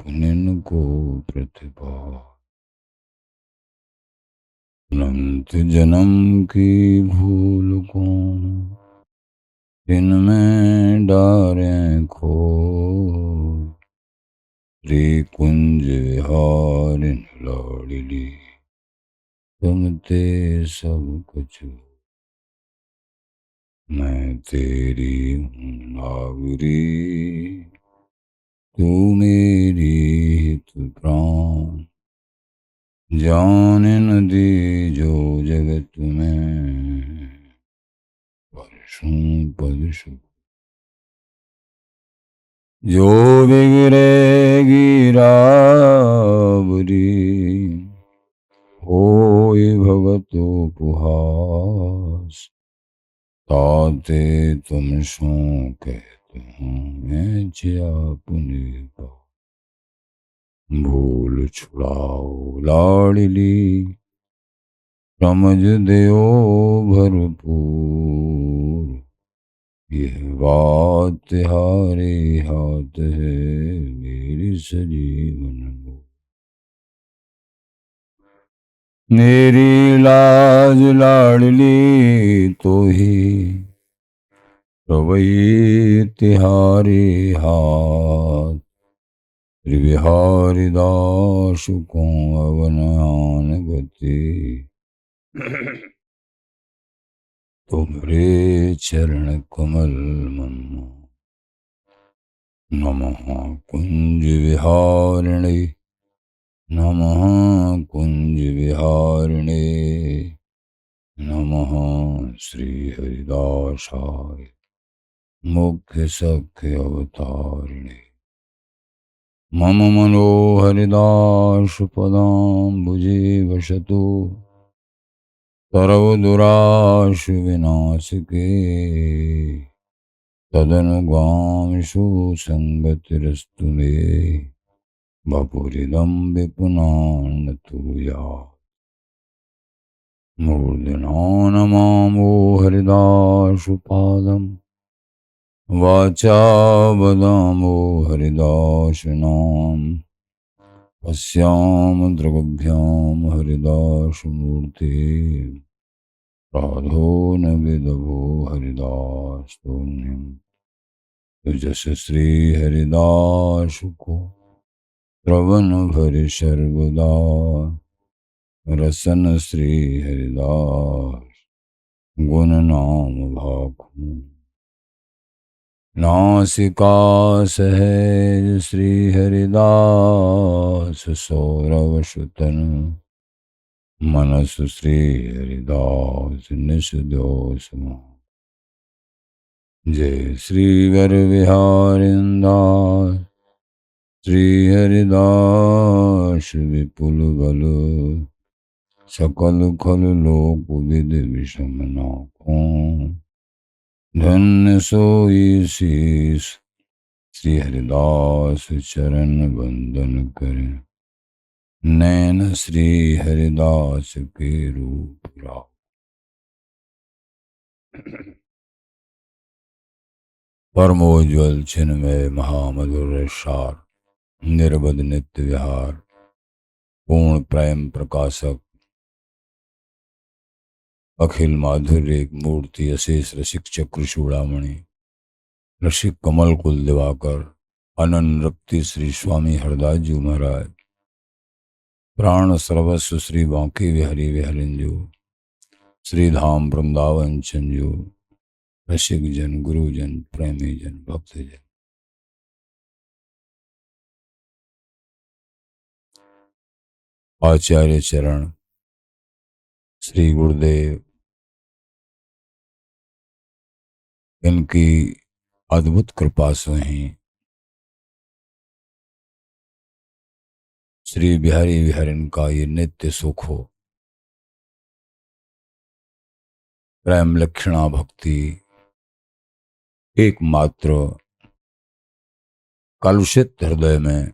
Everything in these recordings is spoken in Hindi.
अपने को प्रतिभा। अनंत जन्म की भूल को जिनमें डारें खो, श्री कुंज विहारिन लाडली तुम ते सब कुछ। मैं तेरी हूँ नागरी, तू मेरी हित प्राण। जान न दी जो जगत में, परसों पद सुख। जो बिगड़ेगी रावरी, होय भगत उपहास। ताते तुम सो कहते हूँ मैं जिया पुनि पास। भूल छुड़ाओ लाडली, समझ दो भरपूर। यह बात तुम्हारे हाथ है मेरी सजीवन को। मेरी लाज लाडली तो ही रवैये तिहारे हाथ। त्रिविहारी दास को अवनान गति, तुमरे चरण कमल मम। नमः कुंज विहारिणे, नमः कुंज विहारिणे, नमः श्री हरिदासाय मुख्य सख्य अवतारिणे। मम मनोहरिदास पदाम्बुजे वसतु, सर्वदुराशु विनाशिके। तदनुगामिषु संगतिरस्तु मे, वपुरिदं विपुनान्नतु यात्। मूर्धना नमामो हरिदासपादं, वाचा वदामो हरिदासनाम। पश्याम दृग्भ्याम हरिदासमूर्ते, राधो न विदभो हरिदासतुल्यं। तुजस श्री हरिदास को श्रवण भरि सर्वदा, रसन श्री हरिदास गुण नाम भाखू। नासिका सहज श्री हरिदास सौरव सुतन, मनस श्री हरिदास निस दोष। जय श्री वर विहारिंदास श्री हरिदास विपुल बल। सकल खल लोक विधि विषम नाको, धन्य सोई शीस श्री हरिदास चरण वंदन करें। नैन श्री हरिदास के रूप राव। परमोज्वल चिन्मय महामधुर सार, निर्बध नित्य विहार, पूर्ण प्रेम प्रकाशक, अखिल माधुर्य एक मूर्ति, अशेष रसिक चक्र चूड़ामणि, रसिक कमल कुल दिवाकर, अनन रक्ति श्री स्वामी हरदास जी महाराज, प्राण सर्वस्व श्री बांके बिहारी विहरिंजो, श्री धाम वृंदावन चंजो, रसिक जन गुरुजन प्रेमी जन भक्तजन। आचार्य चरण श्री गुरुदेव, इनकी अद्भुत कृपा से ही श्री बिहारी विहरन का ये नित्य सुख हो। प्रेम लक्षणा भक्ति एकमात्र कलुषित हृदय में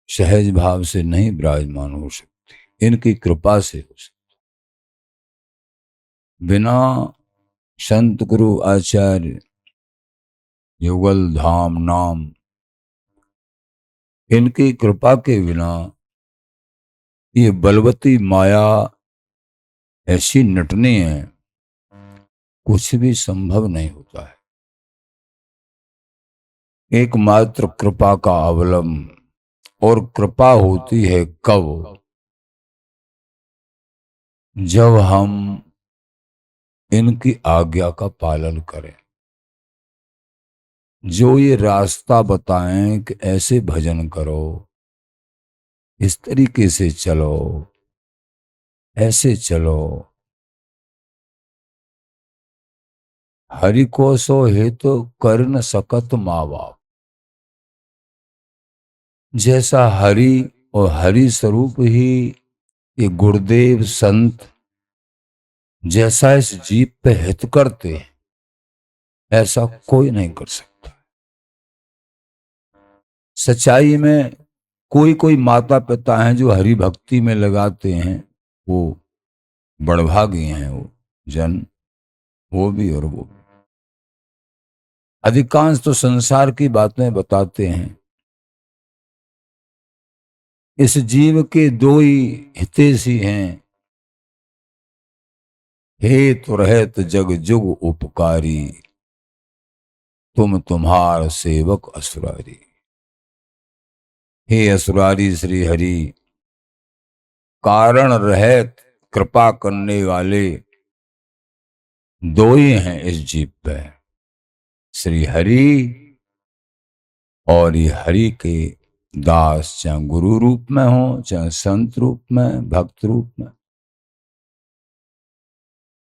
सहज भाव से नहीं विराजमान हो सकती, इनकी कृपा से हो सकती। बिना संत गुरु आचार्य युगल धाम नाम, इनकी कृपा के बिना ये बलवती माया ऐसी नटनी है, कुछ भी संभव नहीं होता है। एकमात्र कृपा का अवलंब, और कृपा होती है कब? जब हम इनकी आज्ञा का पालन करें। जो ये रास्ता बताएं कि ऐसे भजन करो, इस तरीके से चलो, ऐसे चलो। हरि को सो हे तो कर न सकत माँ बाप। जैसा हरि और हरि स्वरूप ही ये गुरुदेव संत जैसा इस जीव पे हित करते हैं, ऐसा कोई नहीं कर सकता। सच्चाई में कोई कोई माता पिता हैं जो हरि भक्ति में लगाते हैं, वो बड़भागी हैं वो जन, वो भी और वो भी। अधिकांश तो संसार की बातें बताते हैं। इस जीव के दो ही हितैषी हैं, हेत रहत जग जुग उपकारी, तुम तुम्हार सेवक असुरारी। हे असुरारी श्री हरि, कारण रहत कृपा करने वाले दो ही हैं इस जीव पे, श्री हरि और ये हरि के दास, चाहे गुरु रूप में हो, चाहे संत रूप में, भक्त रूप में,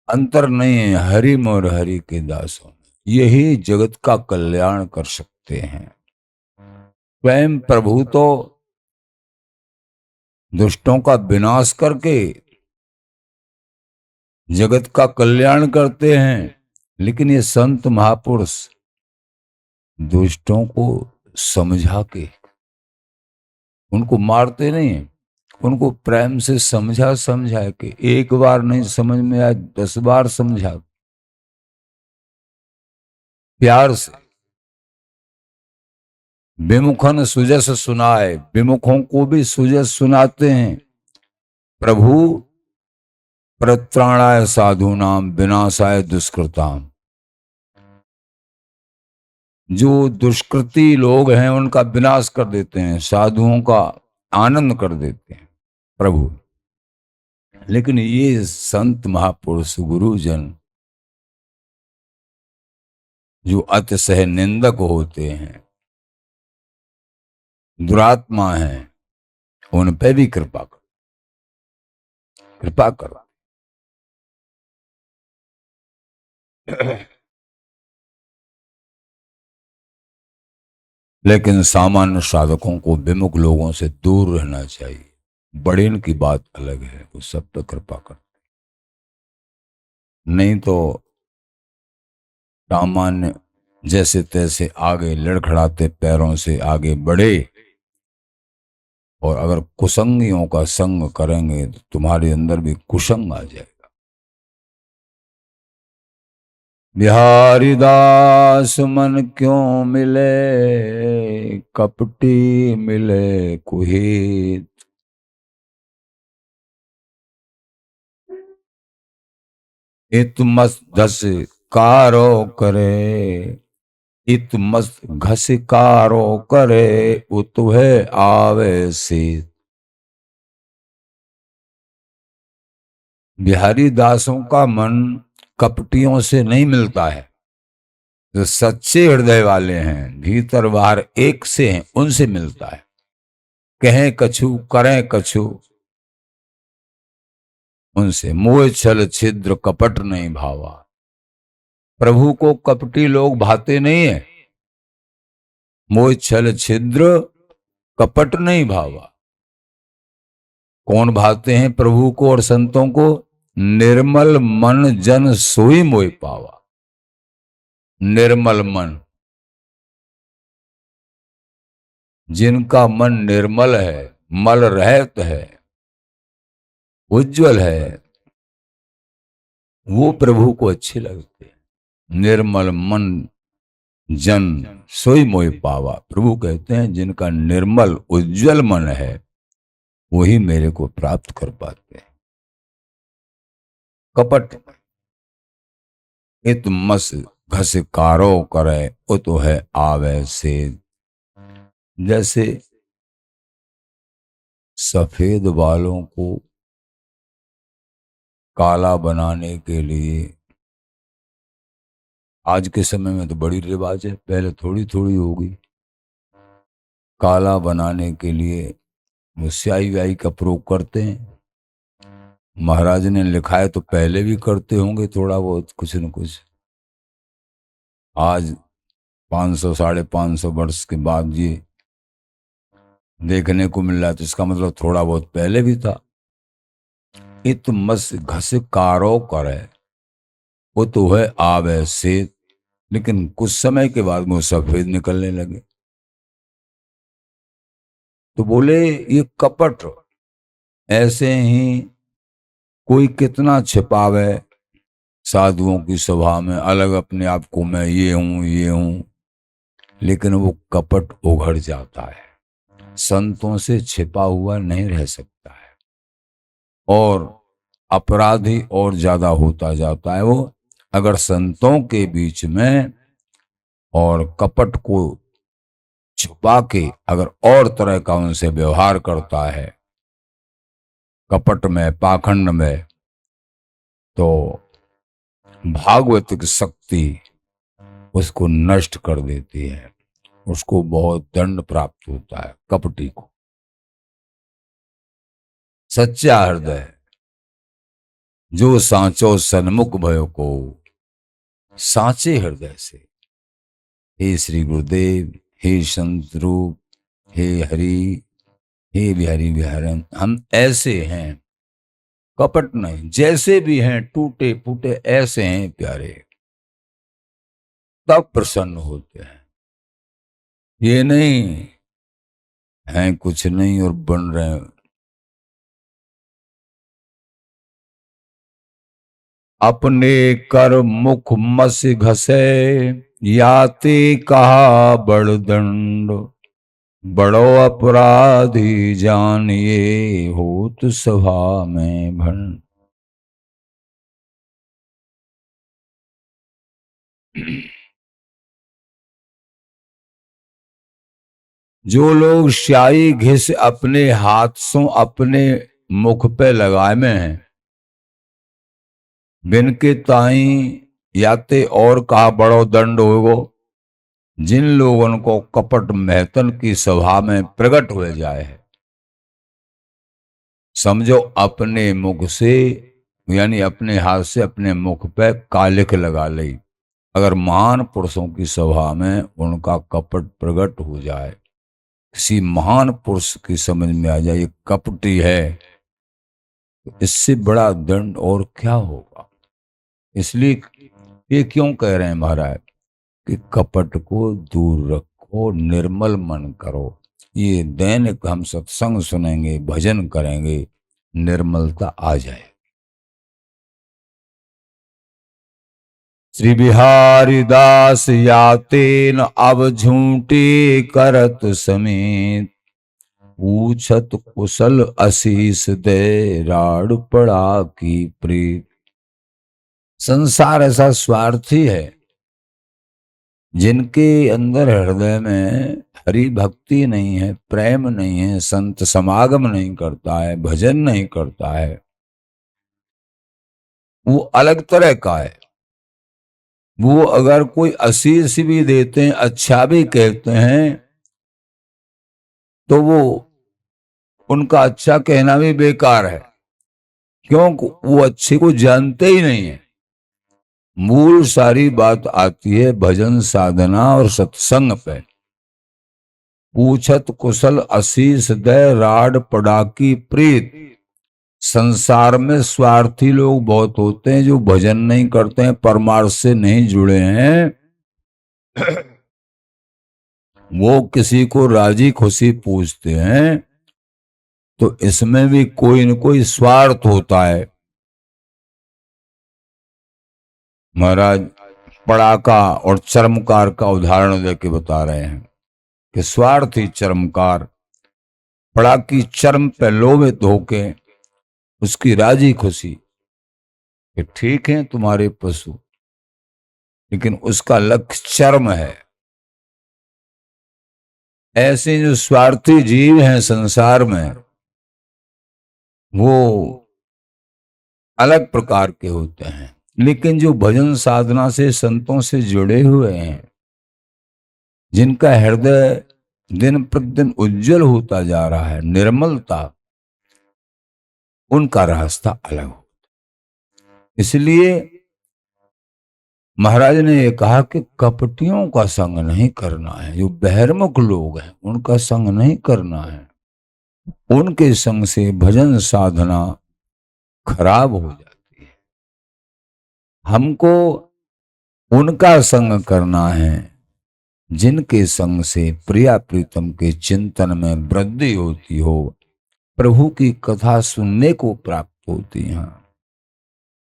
अंतर नहीं है हरि में और हरि के दासों में। यही जगत का कल्याण कर सकते हैं। स्वयं प्रभु तो दुष्टों का विनाश करके जगत का कल्याण करते हैं, लेकिन ये संत महापुरुष दुष्टों को समझा के, उनको मारते नहीं है, उनको प्रेम से समझा समझा के, एक बार नहीं समझ में आए 10 बार समझा, प्यार से। विमुखन सुजस सुनाए, विमुखों को भी सुजस सुनाते हैं। प्रभु परित्राणाय साधूनाम विनाशाय दुष्कृताम। जो दुष्कृति लोग हैं उनका विनाश कर देते हैं, साधुओं का आनंद कर देते हैं प्रभु। लेकिन ये संत महापुरुष गुरुजन जो अतिशय निंदक होते हैं, दुरात्मा हैं, उन पे भी कृपा करो। लेकिन सामान्य साधकों को विमुख लोगों से दूर रहना चाहिए। बड़ेन की बात अलग है, वो सब पे कृपा कर, नहीं तो सामान्य जैसे तैसे आगे लड़खड़ाते पैरों से आगे बढ़े, और अगर कुसंगियों का संग करेंगे तो तुम्हारे अंदर भी कुसंग आ जाएगा। बिहारी दास मन क्यों मिले, कपटी मिले कुहित। इत मस्त धस कारो करे, इत मस्त घस कारो करे, उतुहे आवे शीत। बिहारी दासों का मन कपटियों से नहीं मिलता है। जो सच्चे हृदय वाले हैं, भीतर बाहर एक से हैं, उनसे मिलता है। कहें कछु करें कछु, उनसे। मोह छल छिद्र कपट नहीं भावा। प्रभु को कपटी लोग भाते नहीं है। मोह छल छिद्र कपट नहीं भावा। कौन भाते हैं प्रभु को और संतों को? निर्मल मन जन सोई मोह पावा। निर्मल मन, जिनका मन निर्मल है, मल रहित है, उज्जवल है, वो प्रभु को अच्छे लगते हैं। निर्मल मन जन सोई मोहि पावा। प्रभु कहते हैं जिनका निर्मल उज्जवल मन है वही मेरे को प्राप्त कर पाते हैं। कपट इत मस घस कारो करे वो तो है आवे से। जैसे सफेद बालों को काला बनाने के लिए आज के समय में तो बड़ी रिवाज है, पहले थोड़ी थोड़ी होगी। काला बनाने के लिए वो स्याही व्याही का प्रयोग करते हैं। महाराज ने लिखा है तो पहले भी करते होंगे थोड़ा बहुत कुछ न कुछ। आज 500 550 वर्ष के बाद ये देखने को मिल रहा है तो इसका मतलब थोड़ा बहुत पहले भी था। इत मस घस कारो करे वो तो है आवे से। लेकिन कुछ समय के बाद वो सफेद निकलने लगे। तो बोले ये कपट ऐसे ही कोई कितना छिपावे साधुओं की सभा में, अलग अपने आप को मैं ये हूं, लेकिन वो कपट उघड़ जाता है। संतों से छिपा हुआ नहीं रह सकता है और अपराधी और ज्यादा होता जाता है वो। अगर संतों के बीच में और कपट को छुपा के अगर और तरह का उनसे व्यवहार करता है कपट में पाखंड में, तो भागवत की शक्ति उसको नष्ट कर देती है। उसको बहुत दंड प्राप्त होता है कपटी को। सच्चा हृदय जो सांचो सन्मुख भयो को, सांचे हृदय से हे श्री गुरुदेव, हे संत रूप, हे हरि, हे बिहारी बिहारन, हम ऐसे हैं, कपट नहीं, जैसे भी हैं टूटे फूटे ऐसे हैं प्यारे, तब प्रसन्न होते हैं। ये नहीं हैं कुछ नहीं और बन रहे हैं। अपने कर मुख मस घसे याते कहा बड़ दंड, बड़ो अपराधी जानिए होत सभा में भंड। जो लोग स्याही घिस अपने हाथ से अपने मुख पे लगाए में हैं, बिन के ताई याते और कहा बड़ो दंड होगो। जिन लोगों को कपट महतन की सभा में प्रकट हुए जाए है, समझो अपने मुख से यानी अपने हाथ से अपने मुख पे कालिख लगा ली। अगर महान पुरुषों की सभा में उनका कपट प्रकट हो जाए, किसी महान पुरुष की समझ में आ जाए ये कपटी है, इससे बड़ा दंड और क्या होगा। इसलिए ये क्यों कह रहे हैं महाराज कि कपट को दूर रखो, निर्मल मन करो। ये दैनिक हम सत्संग सुनेंगे, भजन करेंगे, निर्मलता आ जाए। श्री बिहारी दास याते न अब झूठी करत समेत, पूछत कुशल आशीष दे राड़ पड़ा की प्रीत। संसार ऐसा स्वार्थी है जिनके अंदर हृदय में हरि भक्ति नहीं है, प्रेम नहीं है, संत समागम नहीं करता है, भजन नहीं करता है, वो अलग तरह का है। वो अगर कोई आशीष भी देते हैं, अच्छा भी कहते हैं, तो वो उनका अच्छा कहना भी बेकार है। क्यों? वो अच्छे को जानते ही नहीं है। मूल सारी बात आती है भजन साधना और सत्संग पे। पूछत कुशल आशीष दे राड पड़ा की प्रीत। संसार में स्वार्थी लोग बहुत होते हैं जो भजन नहीं करते हैं, परमार्थ से नहीं जुड़े हैं। वो किसी को राजी खुशी पूछते हैं तो इसमें भी कोई न कोई स्वार्थ होता है। महाराज पड़ाका और चर्मकार का उदाहरण देके बता रहे हैं कि स्वार्थी चर्मकार पड़ाकी चर्म पे लोभित होके उसकी राजी खुशी कि ठीक है तुम्हारे पशु, लेकिन उसका लक्ष्य चर्म है। ऐसे जो स्वार्थी जीव हैं संसार में, वो अलग प्रकार के होते हैं। लेकिन जो भजन साधना से संतों से जुड़े हुए हैं, जिनका हृदय दिन प्रतिदिन उज्जवल होता जा रहा है, निर्मलता, उनका रास्ता अलग हो। इसलिए महाराज ने ये कहा कि कपटियों का संग नहीं करना है। जो बहिर्मुख लोग हैं उनका संग नहीं करना है। उनके संग से भजन साधना खराब हो जाती है। हमको उनका संग करना है जिनके संग से प्रिया प्रीतम के चिंतन में वृद्धि होती हो, प्रभु की कथा सुनने को प्राप्त होती है।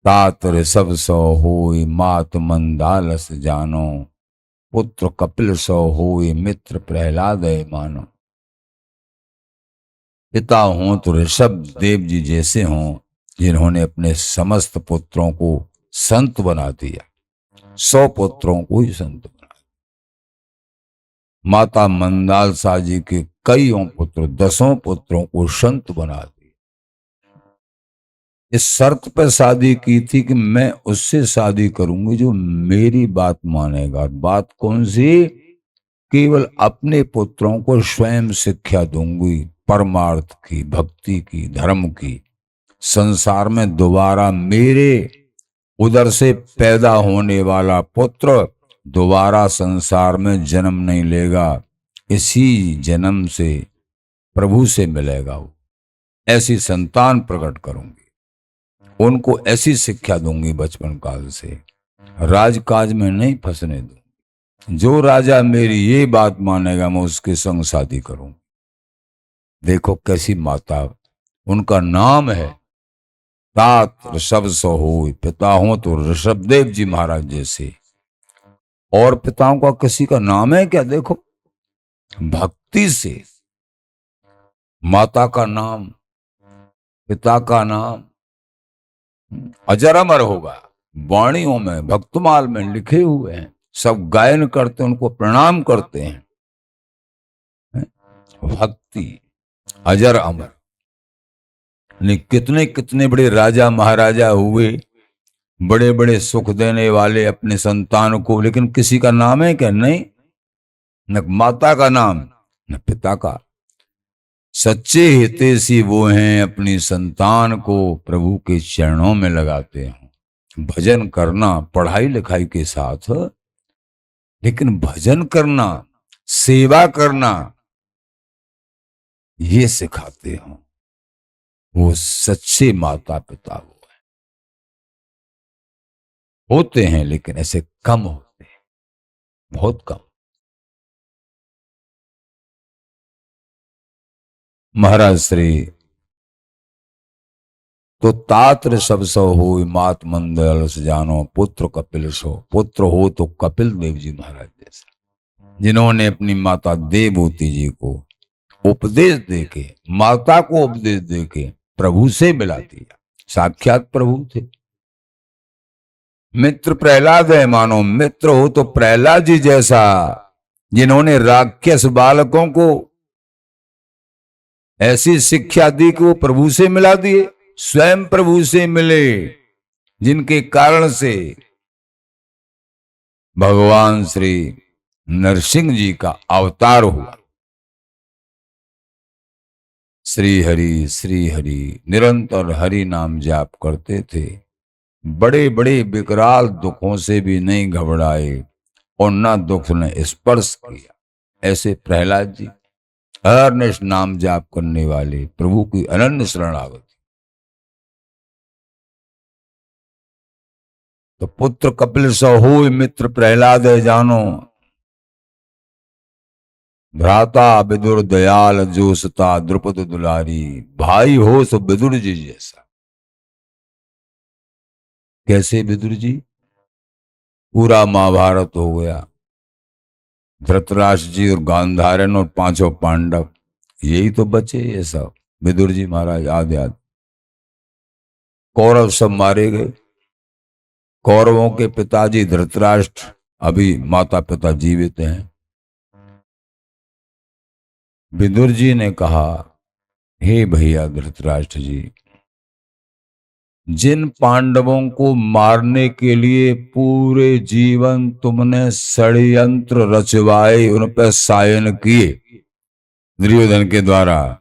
तात ऋषभ सो होय मात मंदालस जानो, पुत्र कपिल सो होय मित्र प्रहलाद मानो। पिता हों तो ऋषभ देव जी जैसे हों, जिन्होंने अपने समस्त पुत्रों को संत बना दिया, 100 पुत्रों को ही संत बना। माता मंदालसा जी के कईयों पुत्र, 10 पुत्रों को संत बना दिया। इस शर्त पर शादी की थी कि मैं उससे शादी करूंगी जो मेरी बात मानेगा। बात कौन सी? केवल अपने पुत्रों को स्वयं शिक्षा दूंगी, परमार्थ की, भक्ति की, धर्म की। संसार में दोबारा मेरे उदर से पैदा होने वाला पुत्र दोबारा संसार में जन्म नहीं लेगा, इसी जन्म से प्रभु से मिलेगा। वो ऐसी संतान प्रकट करूंगी, उनको ऐसी शिक्षा दूंगी बचपन काल से, राजकाज में नहीं फंसने दूंगी। जो राजा मेरी ये बात मानेगा मैं उसके संग शादी करूंगी। देखो कैसी माता, उनका नाम है तात ऋषभ सो होय। पिता हो तो ऋषभदेव जी महाराज जैसे। और पिताओं का किसी का नाम है क्या? देखो, भक्ति से माता का नाम, पिता का नाम अजर अमर होगा। वाणियों में, भक्तमाल में लिखे हुए हैं, सब गायन करते हैं, उनको प्रणाम करते हैं। भक्ति अजर अमर। कितने कितने बड़े राजा महाराजा हुए, बड़े बड़े सुख देने वाले अपने संतान को, लेकिन किसी का नाम है क्या? नहीं। न माता का नाम न पिता का। सच्चे हितैषी वो हैं अपनी संतान को प्रभु के चरणों में लगाते हैं। भजन करना पढ़ाई लिखाई के साथ, लेकिन भजन करना, सेवा करना, ये सिखाते हो। वो सच्चे माता पिता वो है। होते हैं लेकिन ऐसे कम होते हैं, बहुत कम। महाराज श्री तो तात ऋषभ सो हो मात मंदल जानो, पुत्र कपिल सो। पुत्र हो तो कपिल देव जी महाराज जैसा, जिन्होंने अपनी माता देवभूति जी को उपदेश देके, माता को उपदेश देके प्रभु से मिला दिया। साक्षात प्रभु थे। मित्र प्रहलाद है मानो। मित्र हो तो प्रहलाद जी जैसा, जिन्होंने राक्षस बालकों को ऐसी शिक्षा दी कि वो प्रभु से मिला दिए, स्वयं प्रभु से मिले, जिनके कारण से भगवान श्री नरसिंह जी का अवतार हुआ। श्री हरि निरंतर हरि नाम जाप करते थे। बड़े बड़े विकराल दुखों से भी नहीं घबराए और न दुख ने स्पर्श किया। ऐसे प्रहलाद जी अहर्निश नाम जाप करने वाले, प्रभु की अनन्य शरणागति। तो पुत्र कपिल सो होय मित्र प्रहलाद जानो, भ्राता विदुर दयाल जोसता द्रुपद दुलारी। भाई हो तो विदुर जी जैसा। कैसे विदुर जी? पूरा महाभारत हो गया। धृतराष्ट्र जी और गांधारन और पांचों पांडव, यही तो बचे ये सब। विदुर जी महाराज आदि आदि। कौरव सब मारे गए। कौरवों के पिताजी धृतराष्ट्र, अभी माता पिता जीवित हैं। विदुर जी ने कहा, हे भैया धृतराष्ट्र जी, जिन पांडवों को मारने के लिए पूरे जीवन तुमने षड्यंत्र रचवाए, उन पर सायन किए दुर्योधन के द्वारा,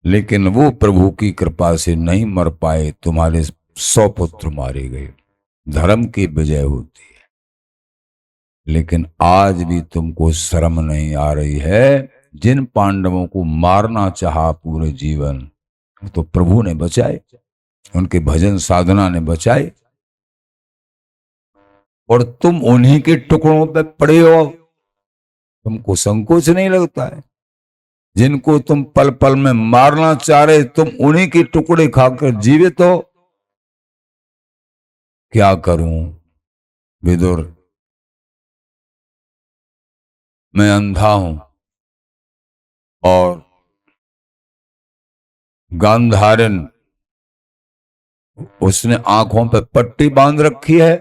लेकिन वो प्रभु की कृपा से नहीं मर पाए। तुम्हारे 100 पुत्र मारे गए। धर्म की विजय होती है। लेकिन आज भी तुमको शर्म नहीं आ रही है? जिन पांडवों को मारना चाहा पूरे जीवन, तो प्रभु ने बचाए, उनके भजन साधना ने बचाए, और तुम उन्हीं के टुकड़ों पे पड़े हो। तुमको संकोच नहीं लगता है? जिनको तुम पल पल में मारना चाह रहे, तुम उन्हीं के टुकड़े खाकर जीवित हो। क्या करूं विदुर, मैं अंधा हूं, और गांधारन, उसने आंखों पे पट्टी बांध रखी है,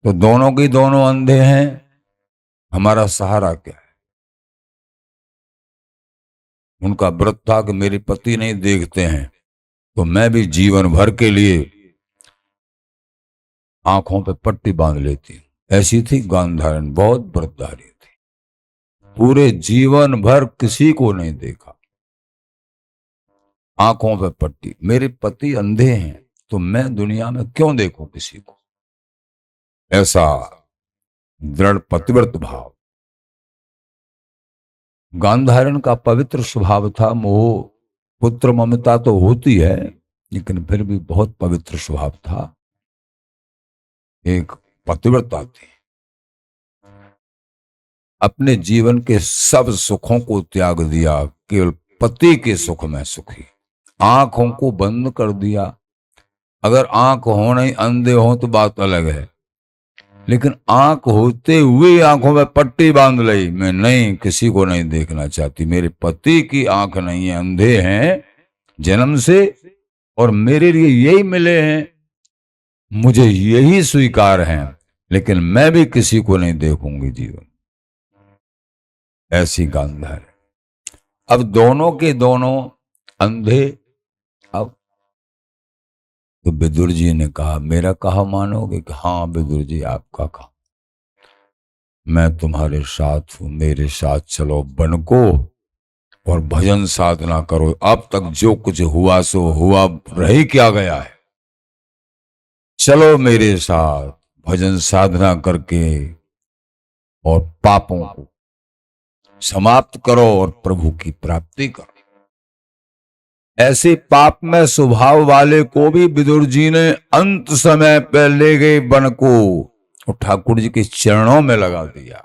तो दोनों की दोनों अंधे हैं। हमारा सहारा क्या है? उनका व्रत था कि मेरे पति नहीं देखते हैं, तो मैं भी जीवन भर के लिए आंखों पे पट्टी बांध लेती। ऐसी थी गांधारन, बहुत व्रतधारी थी। पूरे जीवन भर किसी को नहीं देखा, आंखों पे पट्टी। मेरे पति अंधे हैं, तो मैं दुनिया में क्यों देखूं किसी को? ऐसा दृढ़ पतिव्रत भाव। गांधारन का पवित्र स्वभाव था। मोह पुत्र ममता तो होती है, लेकिन फिर भी बहुत पवित्र स्वभाव था। एक पतिव्रता थी। अपने जीवन के सब सुखों को त्याग दिया, केवल पति के सुख में सुखी। आंखों को बंद कर दिया। अगर आंख हो नहीं, अंधे हो तो बात अलग है, लेकिन आंख होते हुए आंखों में पट्टी बांध ली। मैं नहीं, किसी को नहीं देखना चाहती। मेरे पति की आंख नहीं है, अंधे हैं जन्म से, और मेरे लिए यही मिले हैं, मुझे यही स्वीकार है, लेकिन मैं भी किसी को नहीं देखूंगी जीवन। ऐसी गांधार। अब दोनों के दोनों अंधे। अब तो विदुर जी ने कहा, मेरा कहा मानोगे? कि हाँ विदुर जी, आपका कहा। मैं तुम्हारे साथ हूं, मेरे साथ चलो वन को, और भजन साधना करो। अब तक जो कुछ हुआ सो हुआ, रह क्या गया है? चलो मेरे साथ भजन साधना करके, और पापों को समाप्त करो और प्रभु की प्राप्ति करो। ऐसे पाप में स्वभाव वाले को भी विदुर जी ने अंत समय पर ले गए वन को, और ठाकुर जी के चरणों में लगा दिया।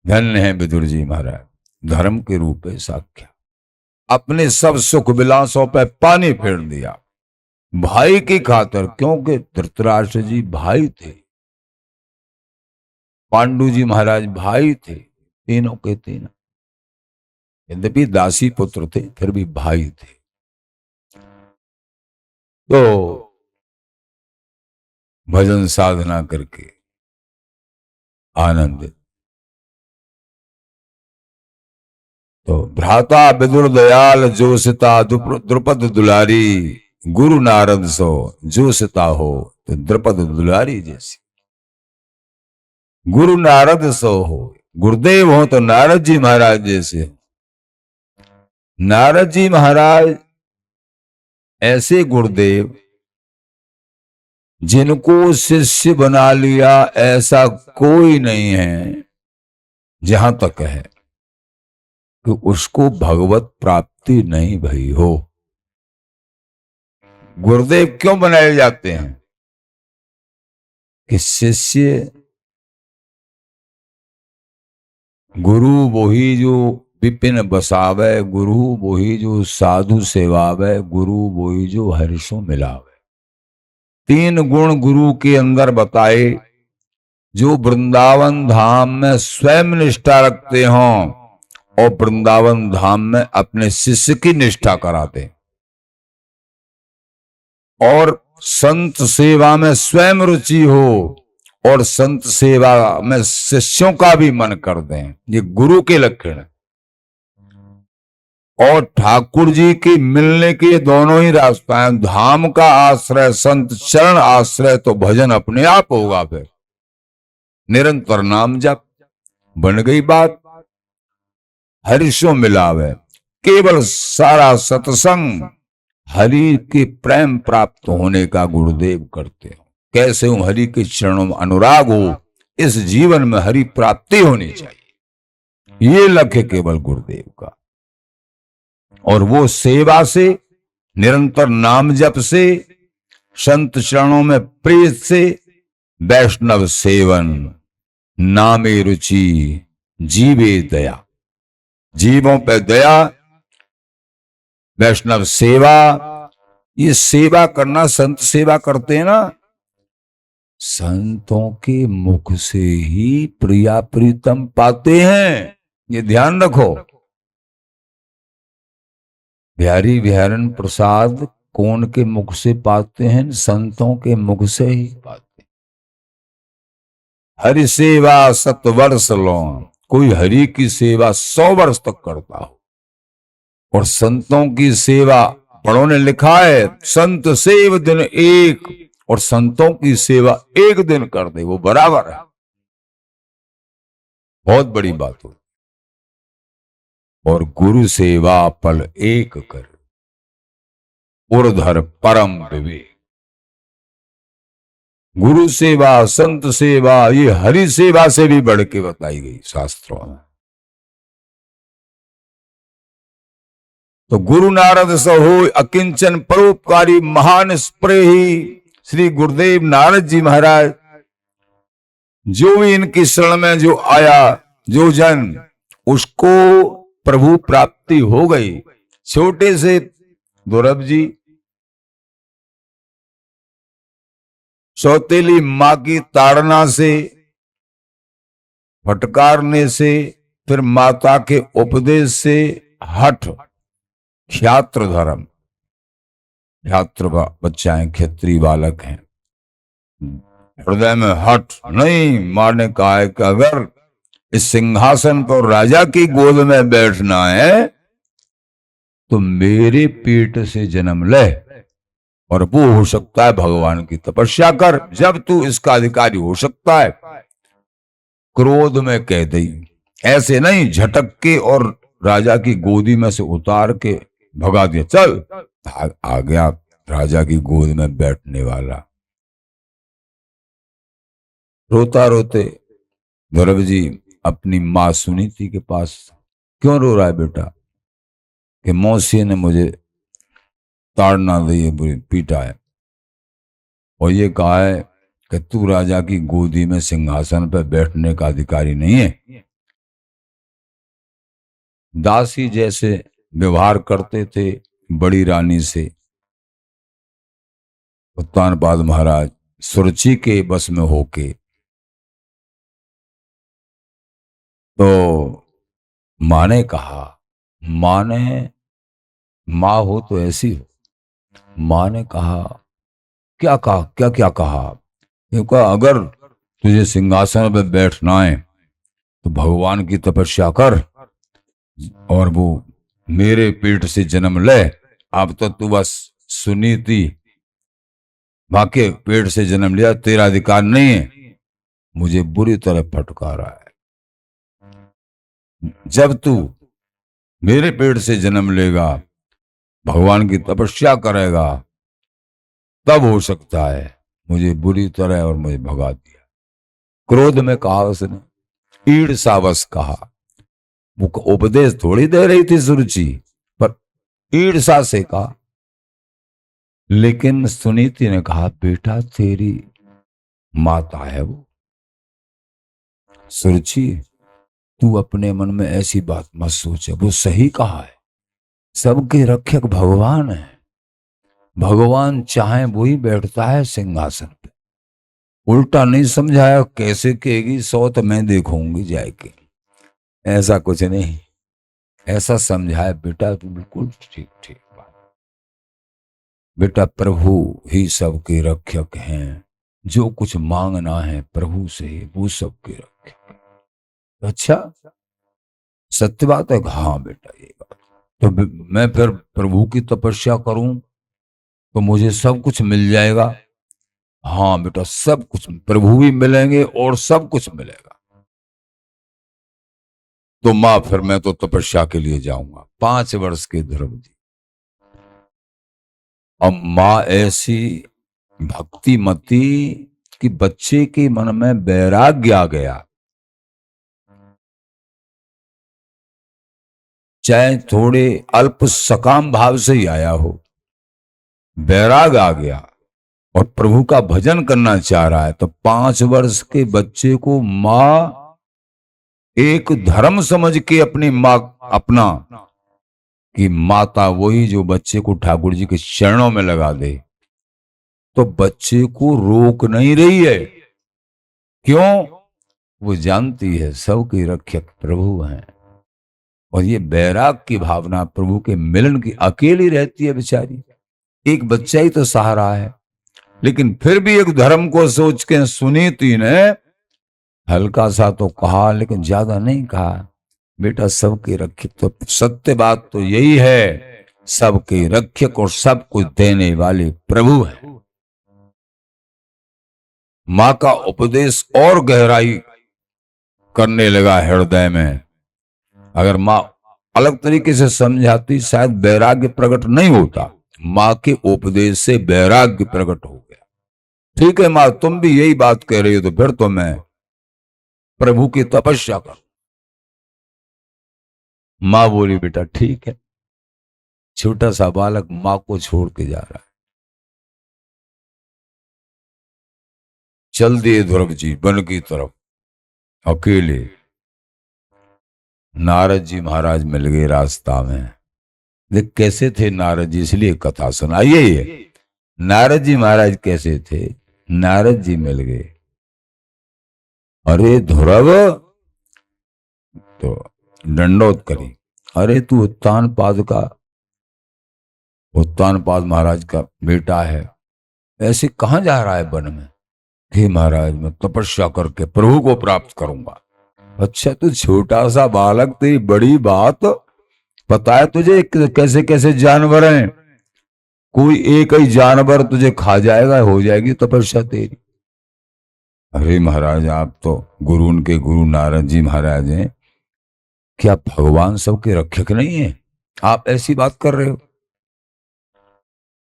धन्य है विदुर जी महाराज, धर्म के रूप में साक्षात। अपने सब सुख विलासों पर पानी फेर दिया भाई की खातर, क्योंकि धृतराष्ट्र जी भाई थे, पांडु जी महाराज भाई थे, तीनों के तीनों। यद्यपि दासी पुत्र थे, फिर भी भाई थे। तो भजन साधना करके आनंद। तो भ्राता विदुर दयाल जोसिता, द्रुपद दुलारी, गुरु नारद सो जोसिता हो। तो द्रुपद दुलारी जैसी, गुरु नारद सो हो, गुरुदेव हो तो नारद जी महाराज जैसे। नारद जी महाराज ऐसे गुरुदेव जिनको शिष्य बना लिया, ऐसा कोई नहीं है जहां तक है कि उसको भगवत प्राप्ति नहीं भई हो। गुरुदेव क्यों बनाए जाते हैं? कि शिष्य, गुरु वही जो विपिन बसावे, गुरु वही जो साधु सेवावे, गुरु वही जो हर्षों मिलावे। 3 गुण गुरु के अंदर बताए जो वृंदावन धाम में स्वयं निष्ठा रखते हों और वृंदावन धाम में अपने शिष्य की निष्ठा कराते, और संत सेवा में स्वयं रुचि हो और संत सेवा में शिष्यों का भी मन कर दें, ये गुरु के लक्षण है। और ठाकुर जी की मिलने के दोनों ही रास्ता हैं, धाम का आश्रय, संत चरण आश्रय, तो भजन अपने आप होगा। फिर निरंतर नाम जप, बन गई बात। हरिशो मिलावे, केवल सारा सत्संग हरि के प्रेम प्राप्त होने का गुरुदेव करते हो। कैसे हूं हरि के चरणों में अनुराग हो, इस जीवन में हरि प्राप्ति होनी चाहिए, ये लक्ष्य केवल गुरुदेव का। और वो सेवा से, निरंतर नाम जप से, संत चरणों में प्रेम से, वैष्णव सेवन, नामे रुचि, जीवे दया, जीवों पे दया, वैष्णव सेवा। ये सेवा करना, संत सेवा करते हैं ना, संतों के मुख से ही प्रिया प्रीतम पाते हैं, ये ध्यान रखो। बिहारी बिहारन प्रसाद कौन के मुख से पाते हैं? संतों के मुख से ही पाते हैं। हरि सेवा 7 वर्ष लो, कोई हरि की सेवा 100 वर्ष तक करता हो। और संतों की सेवा, बड़ों ने लिखा है, संत सेव दिन एक, और संतों की सेवा 1 दिन कर दे, वो बराबर है। बहुत बड़ी बात हो। और गुरु सेवा पल एक कर, उर्धर परम विवेक। गुरु सेवा, संत सेवा, ये हरि सेवा से भी बढ़ के बताई गई शास्त्रों में। तो गुरु नारद सहो अकिंचन परोपकारी महान स्प्रेही। श्री गुरुदेव नारद जी महाराज, जो भी इनकी शरण में जो आया, जो जन, उसको प्रभु प्राप्ति हो गई। छोटे से दुर्लभ जी, सौतेली माँ की ताड़ना से, फटकारने से, फिर माता के उपदेश से हठ, क्षात्र धर्म, क्षात्र बच्चा है, क्षत्रिय बालक हैं, हृदय में हठ नहीं। मां ने कहा है कि अगर इस सिंहासन पर राजा की गोद में बैठना है तो मेरे पेट से जन्म ले, और वो हो सकता है भगवान की तपस्या कर, जब तू इसका अधिकारी हो सकता है। क्रोध में कह दी, ऐसे नहीं झटक के और राजा की गोदी में से उतार के भगा दिया, चल आ गया राजा की गोद में बैठने वाला। रोता रोते दुर्लभ जी अपनी मां सुनीति के पास, क्यों रो रहा है बेटा? कि मौसी ने मुझे ताड़ना दी है, बुरी पीटा है, और ये कहा है कि तू राजा की गोदी में सिंहासन पर बैठने का अधिकारी नहीं है। दासी जैसे व्यवहार करते थे बड़ी रानी से, उत्तानपाद महाराज सुरुचि के बस में होके, तो मां ने कहा, मां ने, मां हो तो ऐसी हो, मां ने कहा, क्या कहा, क्या क्या कहा? क्योंकि अगर तुझे सिंहासन पर बैठना है तो भगवान की तपस्या कर, और वो मेरे पेट से जन्म ले। अब तो तू बस सुनीति बाकी पेट से जन्म लिया, तेरा अधिकार नहीं है। मुझे बुरी तरह फटकारा है। जब तू मेरे पेट से जन्म लेगा, भगवान की तपस्या करेगा, तब हो सकता है। मुझे बुरी तरह और मुझे भगा दिया। क्रोध में कहा उसने, ईर्षावश कहा। वो उपदेश थोड़ी दे रही थी सुरुचि, पर ईर्षा से कहा। लेकिन सुनीति ने कहा, बेटा तेरी माता है वो। सुरुचि तू अपने मन में ऐसी बात मत सोच, वो सही कहा है, सबके रक्षक भगवान है। भगवान चाहे वही बैठता है सिंहासन पे। उल्टा नहीं समझाया, कैसे कहेगी सौ तो मैं देखूंगी जाके, ऐसा कुछ नहीं। ऐसा समझाया, बेटा तू बिल्कुल ठीक ठीक बात। बेटा प्रभु ही सबके रक्षक हैं, जो कुछ मांगना है प्रभु से वो सबके रक्षक है। अच्छा, सत्य बात है। हाँ बेटा ये बात। तो मैं फिर प्रभु की तपस्या करूं तो मुझे सब कुछ मिल जाएगा। हाँ बेटा, सब कुछ, प्रभु भी मिलेंगे और सब कुछ मिलेगा। तो माँ फिर मैं तो तपस्या के लिए जाऊंगा। 5 वर्ष के ध्रुव जी। अब माँ ऐसी भक्तिमती कि बच्चे के मन में वैराग्य आ गया, चाहे थोड़े अल्प सकाम भाव से ही आया हो, वैराग आ गया और प्रभु का भजन करना चाह रहा है। तो 5 वर्ष के बच्चे को माँ एक धर्म समझ के अपनी माँ अपना कि माता वही जो बच्चे को ठाकुर जी के चरणों में लगा दे, तो बच्चे को रोक नहीं रही है। क्यों? वो जानती है सबके रक्षक प्रभु हैं। और ये बैराग की भावना प्रभु के मिलन की अकेली रहती है बेचारी। एक बच्चा ही तो सहारा है, लेकिन फिर भी एक धर्म को सोच के सुनीति ने हल्का सा तो कहा, लेकिन ज्यादा नहीं कहा। बेटा सबके रक्षक, तो सत्य बात तो यही है, सबके रक्षक और सब कुछ देने वाले प्रभु हैं। मां का उपदेश और गहराई करने लगा हृदय में। अगर मां अलग तरीके से समझाती शायद वैराग्य प्रकट नहीं होता। मां के उपदेश से वैराग्य प्रकट हो गया। ठीक है मां, तुम भी यही बात कह रही हो, तो फिर तो मैं प्रभु की तपस्या करूं। मां बोली बेटा ठीक है। छोटा सा बालक मां को छोड़ के जा रहा है। चल दिए ध्रुव जी वन की तरफ अकेले। नारद जी महाराज मिल गए रास्ता में। देख कैसे थे नारद जी, इसलिए कथा सुनाइए। ये नारद जी महाराज कैसे थे। नारद जी मिल गए, अरे ध्रुव, तो दंडोत करी। अरे तू उत्तानपाद महाराज का बेटा है, ऐसे कहां जा रहा है वन में। हे महाराज मैं तपस्या करके प्रभु को प्राप्त करूंगा। अच्छा तू छोटा सा बालक, तेरी बड़ी बात पता है तुझे कैसे कैसे जानवर हैं। कोई एक ही जानवर तुझे खा जाएगा, हो जाएगी तपस्या तेरी। अरे महाराज आप तो गुरु, उनके गुरु नारद जी महाराज हैं, क्या भगवान सबके रक्षक नहीं है? आप ऐसी बात कर रहे हो।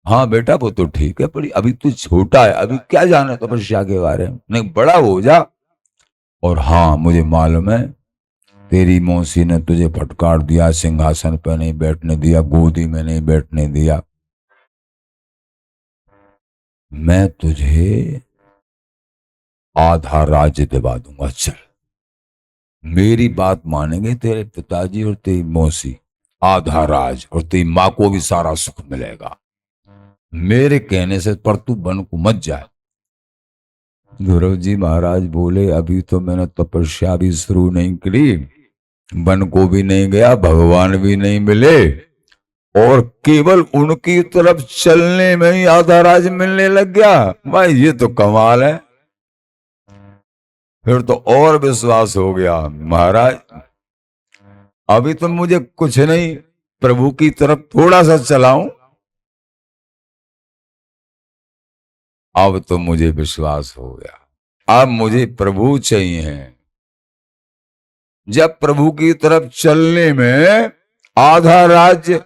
हाँ बेटा वो तो ठीक है, पर अभी तू छोटा है, अभी क्या जाना तपस्या के बारे में, नहीं बड़ा हो जा। और हाँ मुझे मालूम है, तेरी मौसी ने तुझे फटकार दिया, सिंहासन पर नहीं बैठने दिया, गोदी में नहीं बैठने दिया। मैं तुझे आधा राज्य दिवा दूंगा। चल मेरी बात मानेंगे तेरे पिताजी और तेरी मौसी, आधा राज, और तेरी माँ को भी सारा सुख मिलेगा मेरे कहने से, पर तू वन को मत जाए। ध्रुव जी महाराज बोले अभी तो मैंने तपस्या भी शुरू नहीं करी, वन को भी नहीं गया, भगवान भी नहीं मिले, और केवल उनकी तरफ चलने में ही आधा राज मिलने लग गया। भाई ये तो कमाल है। फिर तो और विश्वास हो गया, महाराज अभी तो मुझे कुछ नहीं, प्रभु की तरफ थोड़ा सा चलाऊं, अब तो मुझे विश्वास हो गया, अब मुझे प्रभु चाहिए। जब प्रभु की तरफ चलने में आधा राज्य,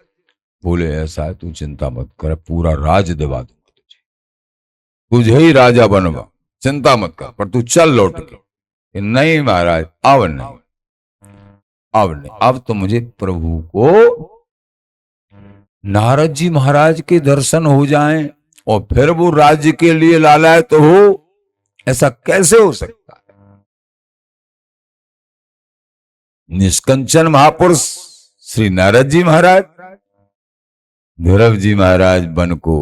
बोले ऐसा है तू चिंता मत कर, पूरा राज्य दिवा दूंगा तुझे, तुझे ही राजा बनवा, चिंता मत कर, पर तू चल लौट के। नहीं महाराज अब नहीं, अब नहीं, अब तो मुझे प्रभु को, नारद जी महाराज के दर्शन हो जाएं और फिर वो राज्य के लिए लालायत हो, ऐसा कैसे हो सकता है। निष्कंचन महापुरुष श्री नारद जी महाराज, ध्रुव जी महाराज वन को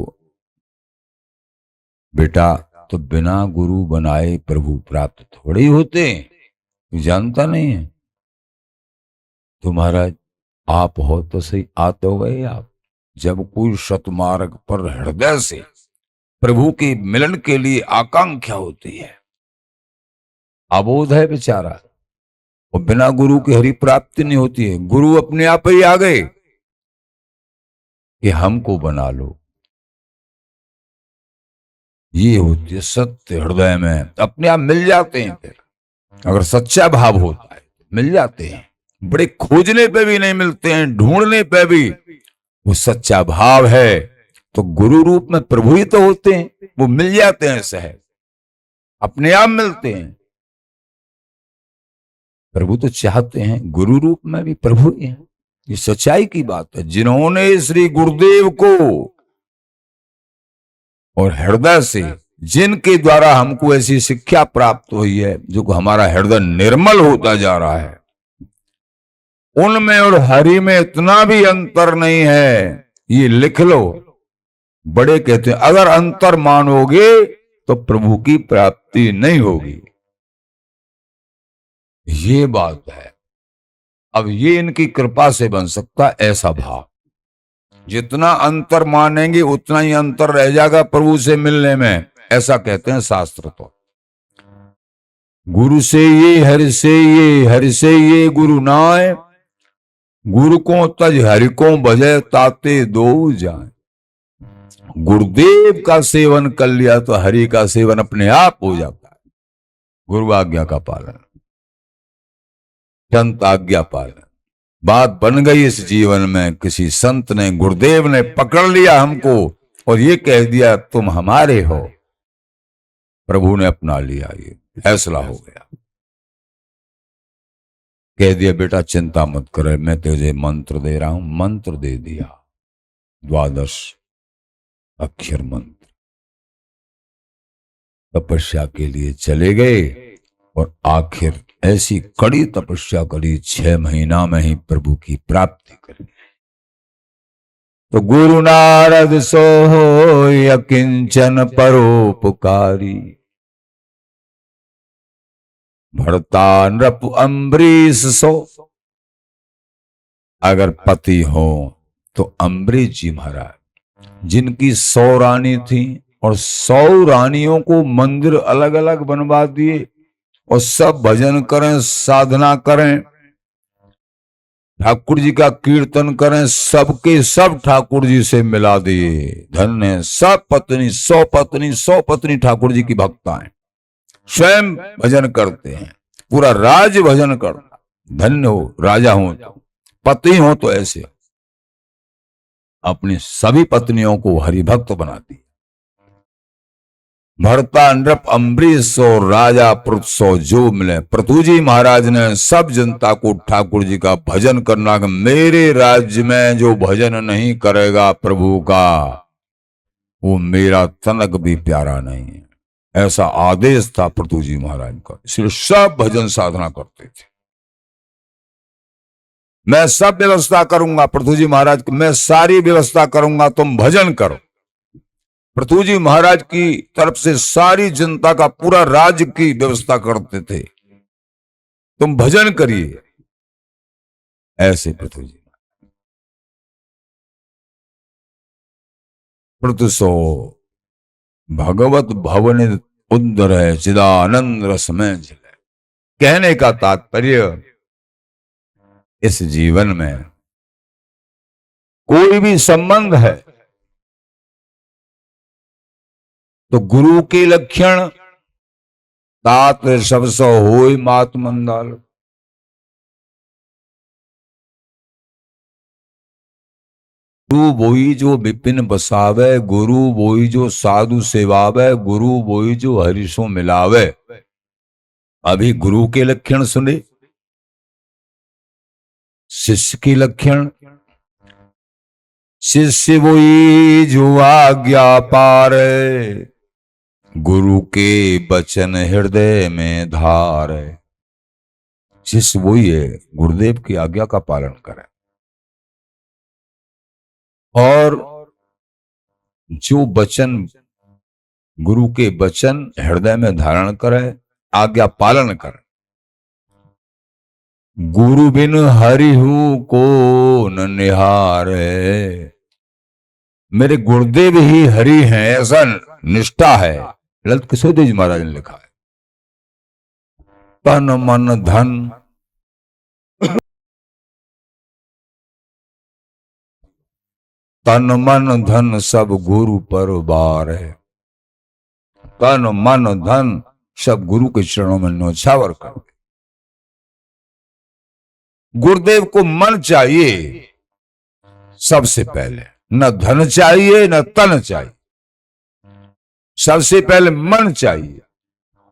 बेटा, तो बिना गुरु बनाए प्रभु प्राप्त थोड़े ही होते हैं, तू जानता नहीं है? तो महाराज, आप हो तो सही, आते हो गए आप। जब कोई सतमार्ग पर हृदय से प्रभु के मिलन के लिए आकांक्षा होती है, अबोध है बेचारा, और बिना गुरु की हरि प्राप्ति नहीं होती है। गुरु अपने आप ही आ गए कि हमको बना लो, ये होती है सत्य। हृदय में अपने आप मिल जाते हैं। फिर अगर सच्चा भाव होता है मिल जाते हैं। बड़े खोजने पे भी नहीं मिलते हैं, ढूंढने पे भी। वो सच्चा भाव है तो गुरु रूप में प्रभु ही तो होते हैं, वो मिल जाते हैं सहज, अपने आप मिलते हैं। प्रभु तो चाहते हैं गुरु रूप में भी प्रभु ही है। ये सच्चाई की बात है। जिन्होंने श्री गुरुदेव को और हृदय से, जिनके द्वारा हमको ऐसी शिक्षा प्राप्त हुई है जो हमारा हृदय निर्मल होता जा रहा है, उनमें और हरि में इतना भी अंतर नहीं है, ये लिख लो। बड़े कहते हैं अगर अंतर मानोगे तो प्रभु की प्राप्ति नहीं होगी। ये बात है। अब ये इनकी कृपा से बन सकता ऐसा भाव। जितना अंतर मानेंगे उतना ही अंतर रह जाएगा प्रभु से मिलने में, ऐसा कहते हैं शास्त्र। तो गुरु से ये, हरि से ये, हरि से ये गुरु नाय, गुरु को तज हरि को भजे ताते दो जाए। गुरुदेव का सेवन कर लिया तो हरि का सेवन अपने आप हो जाता है। गुरु आज्ञा का पालन, संत आज्ञा पालन, बात बन गई इस जीवन में। किसी संत ने, गुरुदेव ने पकड़ लिया हमको और ये कह दिया तुम हमारे हो, प्रभु ने अपना लिया, ये फैसला हो गया। कह दिया बेटा चिंता मत करे, मैं तुझे मंत्र दे रहा हूं। मंत्र दे दिया, 12 अक्षर मंत्र। तपस्या के लिए चले गए और आखिर ऐसी कड़ी तपस्या करी, 6 महीना में ही प्रभु की प्राप्ति करी। तो गुरु नारद सो अकिंचन परोपकारी, भरता नृप अम्बरीश सो। अगर पति हो तो अम्बरीश जी महाराज, जिनकी 100 रानी थी और 100 रानियों को मंदिर अलग अलग बनवा दिए और सब भजन करें, साधना करें, ठाकुर जी का कीर्तन करें, सबके सब ठाकुर जी से मिला दिए। धन्य सब पत्नी, 100 पत्नी, 100 पत्नी ठाकुर जी की भक्ताएं, स्वयं भजन करते हैं, पूरा राज भजन करता। धन्य हो, राजा हो तो, पति हो तो ऐसे अपनी सभी पत्नियों को हरिभक्त बनाती। भरता नृप अम्बरीश और राजा पृथ्सो जो मिले। पृथु जी महाराज ने सब जनता को ठाकुर जी का भजन करना, मेरे राज्य में जो भजन नहीं करेगा प्रभु का, वो मेरा तनक भी प्यारा नहीं है, ऐसा आदेश था पृथु जी महाराज का। इसलिए सब भजन साधना करते थे। मैं सब व्यवस्था करूंगा, पृथु जी महाराज की मैं सारी व्यवस्था करूंगा, तुम भजन करो। पृथु जी महाराज की तरफ से सारी जनता का, पूरा राज्य की व्यवस्था करते थे, तुम भजन करिए, ऐसे पृथु जी। पृथुसो भगवत भवन उदर है, चिदानंद रस में झिले। कहने का तात्पर्य, इस जीवन में कोई भी संबंध है तो गुरु के लक्षण तात सब सो होय मात मंदाल। गुरु वही जो विपिन बसावे, गुरु वही जो साधु सेवावे, गुरु वही जो हरिसो मिलावे। अभी गुरु के लक्षण सुने, शिष्य के लक्षण। शिष्य वही जो आज्ञा पारे, गुरु के वचन हृदय में धारे। शिष्य वही है गुरुदेव की आज्ञा का पालन करे, और जो वचन गुरु के वचन हृदय में धारण करे, आज्ञा पालन करे। गुरु बिन हरिहु को न निहारे, मेरे गुरुदेव ही हरि हैं, ऐसा निष्ठा है। ललित किशोर जी महाराज ने लिखा है। तन मन धन तन मन धन सब गुरु पर बार है। तन मन धन सब गुरु के चरणों में न्योछावर कर दे। गुरुदेव को मन चाहिए सबसे पहले, न धन चाहिए न तन चाहिए, सबसे पहले मन चाहिए।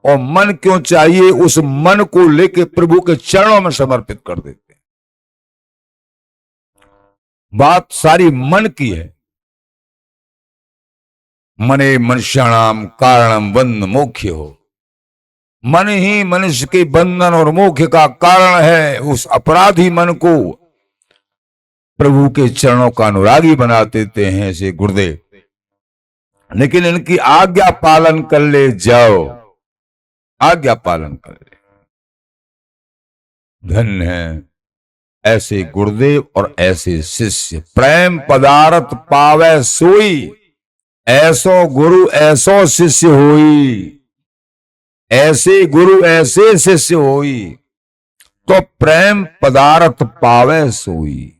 और मन क्यों चाहिए? उस मन को लेके प्रभु के चरणों में समर्पित कर देते हैं। बात सारी मन की है। मने मनुष्याणाम कारणम बंध मोक्ष हो, मन ही मनुष्य के बंधन और मोक्ष का कारण है। उस अपराधी मन को प्रभु के चरणों का अनुरागी बना देते हैं ऐसे गुरुदेव। लेकिन इनकी आज्ञा पालन कर ले जाओ, आज्ञा पालन कर ले, धन्य है ऐसे गुरुदेव और ऐसे शिष्य। प्रेम पदार्थ पावे सोई, ऐसो गुरु ऐसो शिष्य होई। ऐसे गुरु ऐसे शिष्य होई, तो प्रेम पदार्थ पावे सोई।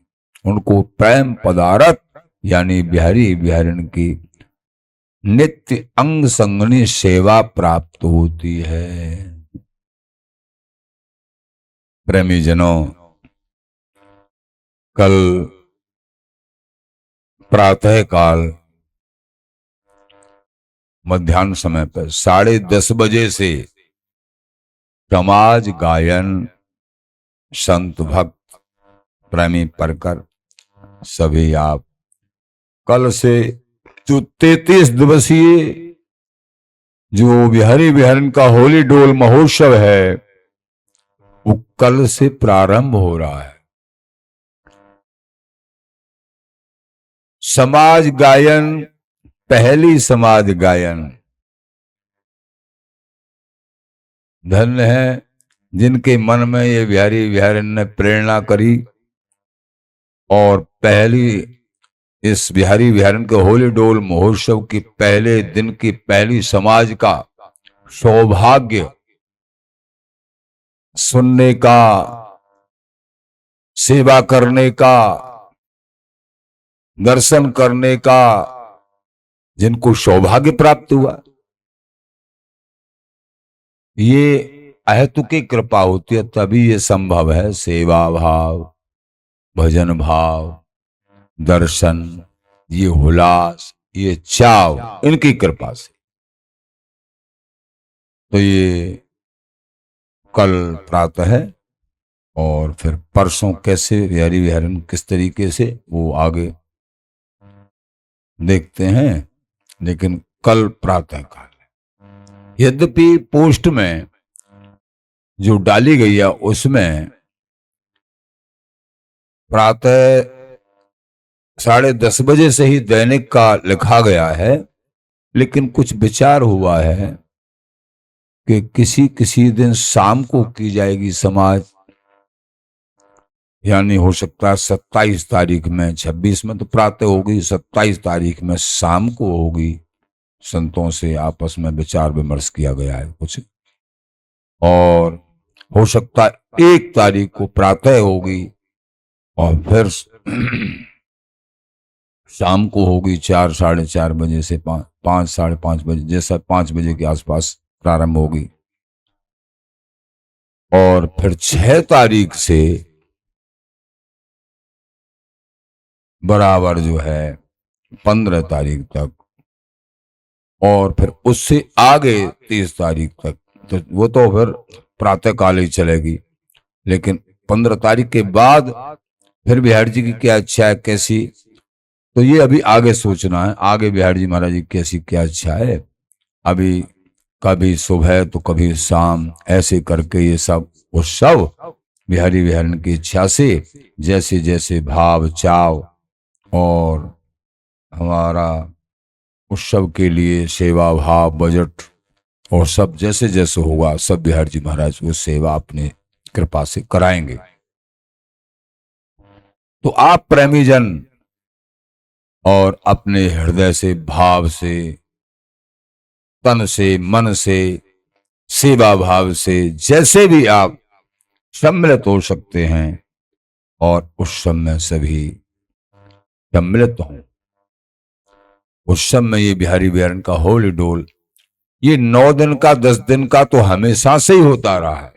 उनको प्रेम पदार्थ यानी बिहारी बिहारिन की नित्य अंग संगनी सेवा प्राप्त होती है। प्रेमी जनों, कल प्रातः काल मध्याह्न समय पर 10:30 बजे से समाज गायन, संत भक्त, प्रेमी परकर सभी आप कल से जो 33 दिवसीय जो बिहारी बिहारिन का होली डोल महोत्सव है वो कल से प्रारंभ हो रहा है। समाज गायन, पहली समाज गायन। धन्य है जिनके मन में ये बिहारी बिहारिन ने प्रेरणा करी और पहली इस बिहारी बिहारिन के होली डोल महोत्सव की पहले दिन की पहली समाज का सौभाग्य सुनने का, सेवा करने का, दर्शन करने का जिनको सौभाग्य प्राप्त हुआ, ये अहेतुकी कृपा होती है तभी ये संभव है। सेवा भाव, भजन भाव, दर्शन, ये हुलास, ये चाव इनकी कृपा से। तो ये कल प्रातः है और फिर परसों कैसे बिहारी बिहारिन किस तरीके से वो आगे देखते हैं, लेकिन कल प्रातः काल है। यद्यपि पोस्ट में जो डाली गई है उसमें प्रातः 10:30 बजे से ही दैनिक का लिखा गया है, लेकिन कुछ विचार हुआ है कि किसी किसी दिन शाम को की जाएगी समाज, यानी हो सकता है 27 तारीख में, 26 में तो प्रातः होगी, 27 तारीख में शाम को होगी। संतों से आपस में विचार विमर्श किया गया है कुछ, और हो सकता है 1 तारीख को प्रातः होगी और फिर शाम को होगी 4, 4:30 बजे से 5, 5:30 बजे, जैसा 5 बजे के आसपास प्रारंभ होगी। और फिर 6 तारीख से बराबर जो है 15 तारीख तक, और फिर उससे आगे 30 तारीख तक, तो वो तो फिर प्रातः काल ही चलेगी। लेकिन 15 तारीख के बाद फिर बिहारी जी की क्या इच्छा है, कैसी, तो ये अभी आगे सोचना है। आगे बिहारी जी महाराज जी कैसी क्या इच्छा है, अभी कभी सुबह तो कभी शाम, ऐसे करके ये सब उत्सव बिहारी बिहारिन की इच्छा से जैसे जैसे भाव, चाव और हमारा उत्सव के लिए सेवा भाव बजट और सब जैसे जैसे होगा सब बिहार जी महाराज वो सेवा अपनी कृपा से कराएंगे। तो आप प्रेमी जन और अपने हृदय से भाव से तन से मन से सेवा भाव से जैसे भी आप सम्मिलित हो सकते हैं और उस समय सभी सम्मिलित हों। उस समय ये बिहारी बिहारन का होली डोल ये 9 दिन का 10 दिन का तो हमेशा से ही होता रहा है,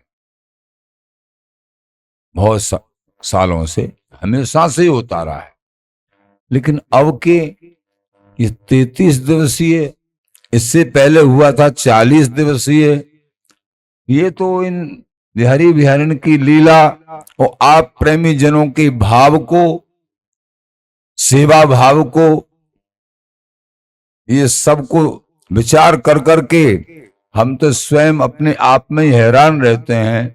बहुत सालों से हमेशा से ही होता रहा है। लेकिन अब के ये 33 दिवसीय, इससे पहले हुआ था 40 दिवसीय, ये तो इन बिहारी बिहारिन की लीला और आप प्रेमी जनों के भाव को, सेवा भाव को, ये सबको विचार कर करके हम तो स्वयं अपने आप में ही हैरान रहते हैं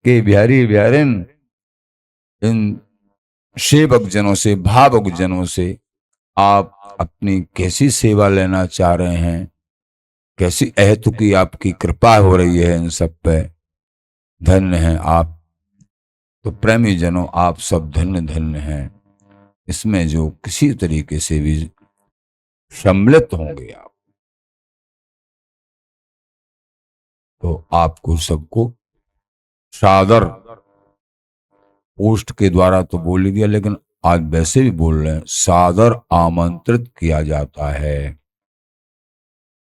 कि बिहारी बिहारिन इन सेवक जनों से, भावक जनों से आप अपनी कैसी सेवा लेना चाह रहे हैं, कैसी अहेतु की आपकी कृपा हो रही है इन सब पे। धन्य हैं आप तो प्रेमी जनों, आप सब धन्य धन्य हैं। इसमें जो किसी तरीके से भी सम्मिलित होंगे आप, तो आपको सबको सादर पोस्ट के द्वारा तो बोल ही दिया, लेकिन आज वैसे भी बोल रहे हैं, सादर आमंत्रित किया जाता है।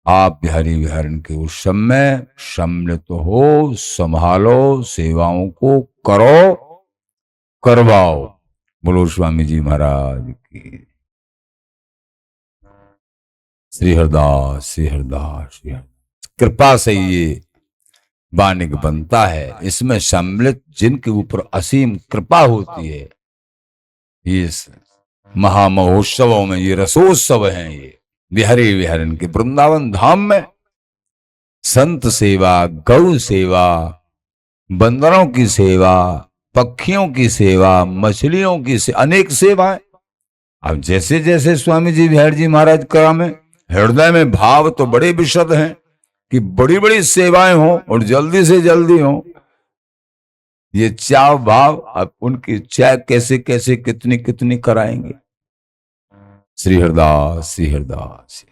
आप बिहारी बिहारन के उस समय सम्मिलित हो, संभालो, सेवाओं को करो, करवाओ। बोलो स्वामी जी महाराज की। श्री हरदास श्री हरदास श्री हरदास। कृपा से ये वाणिक बनता है, इसमें सम्मिलित जिनके ऊपर असीम कृपा होती है, ये महामहोत्सवों में ये रसोत्सव हैं। ये बिहारी बिहारन के वृंदावन धाम में संत सेवा, गौ सेवा, बंदरों की सेवा, पक्षियों की सेवा, मछलियों की अनेक सेवाएं। अब जैसे जैसे स्वामी जी बिहारी जी महाराज करा में हृदय में भाव तो बड़े विशद हैं कि बड़ी बड़ी सेवाएं हों और जल्दी से जल्दी हों। ये चाव भाव अब उनकी चाय कैसे कैसे कितनी कितनी कराएंगे। श्री हरदास श्री हरदास।